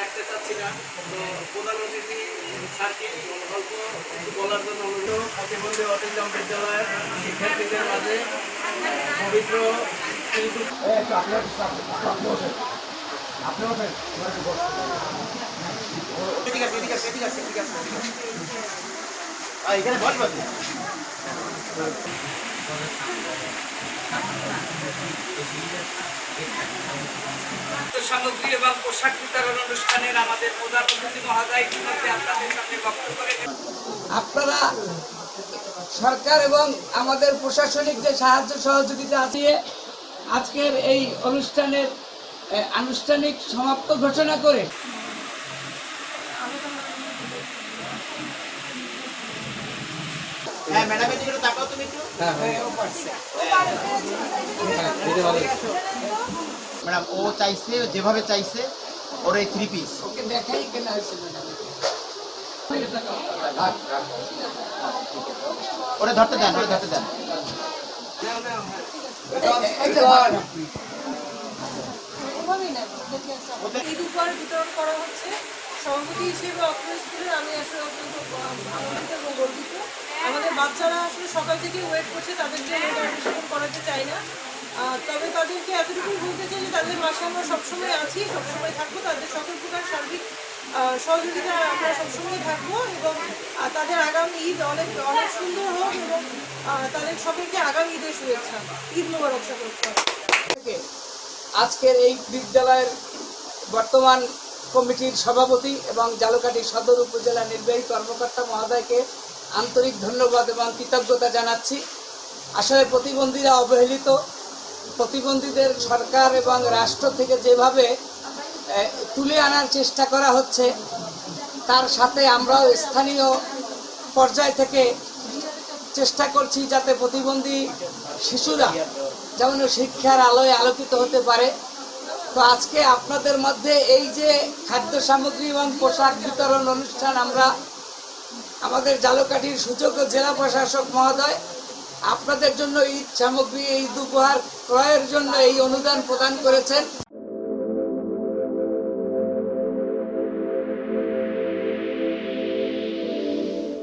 রাখতে চাচ্ছি না। তো প্রধান অতিথি স্যারকে অল্প কিছু বলার জন্য অনুরোধ। প্রতিবন্ধী অটিজম বিদ্যালয়ের শিক্ষার্থীদের মাঝে পবিত্র এখানে বসবেন সামগ্রী এবং পোশাক বিতরণ অনুষ্ঠানের আমাদের প্রধান অতিথি মহোদয় ইতিমধ্যে আপনাদের সামনে বক্তব্য রেখেছেন। আপনারা সরকার এবং আমাদের প্রশাসনিক যে সাহায্য সহযোগিতা আছে আজকের এই অনুষ্ঠানের আনুষ্ঠানিক সমাপ্ত ঘোষণা করে হ্যাঁ ম্যাডাম এদিকে তাকাও তুমি একটু ম্যাডাম ও চাইছে যেভাবে চাইছে ওর এই 3 পিস ওকে দেখাই কেনা হয়েছে ওরে ধরতে দেন ওরে ধরতে দেন ঈদ উপহার বিতরণ করা হচ্ছে। সভাপতি হিসেবে অক্টোবর স্কুলের আমি আসলে অত্যন্ত আনন্দিত এবং গর্বিত। আমাদের বাচ্চারা আসলে সকাল থেকে ওয়েট করছে, তাদেরকে অনুশীলন করাতে চাই না, তবে তাদেরকে এতটুকুই বলতে চাই যে তাদের পাশে আমরা সবসময় আছি, সবসময় থাকবো, তাদের সকল প্রকার সার্বিক সহযোগিতা আমরা সবসময় থাকবো এবং তাদের আগামী ঈদ অনেক অনেক সুন্দর হোক এবং তাদের সকলকে আগামী ঈদের শুভেচ্ছা। ঈদ মোবারক সকলকে। আজকের এই বিদ্যালয়ের বর্তমান কমিটির সভাপতি এবং জালুকাঠি সদর উপজেলা নির্বাহী কর্মকর্তা মহোদয়কে আন্তরিক ধন্যবাদ এবং কৃতজ্ঞতা জানাচ্ছি। আসলে প্রতিবন্ধীরা অবহেলিত, প্রতিবন্ধীদের সরকার এবং রাষ্ট্র থেকে যেভাবে তুলে আনার চেষ্টা করা হচ্ছে তার সাথে আমরাও স্থানীয় পর্যায় থেকে চেষ্টা করছি যাতে প্রতিবন্ধী শিশুরা যেমন শিক্ষার আলোয় আলোকিত হতে পারে। তো আজকে আপনাদের মধ্যে এই যে খাদ্য সামগ্রী এবং পোশাক বিতরণ অনুষ্ঠান আমরা আমাদের জালুকাঠির সুযোগ্য জেলা প্রশাসক মহোদয় আপনাদের জন্য ঈদ সামগ্রী ঈদ উপহার ক্রয়ের জন্য এই অনুদান প্রদান করেছেন।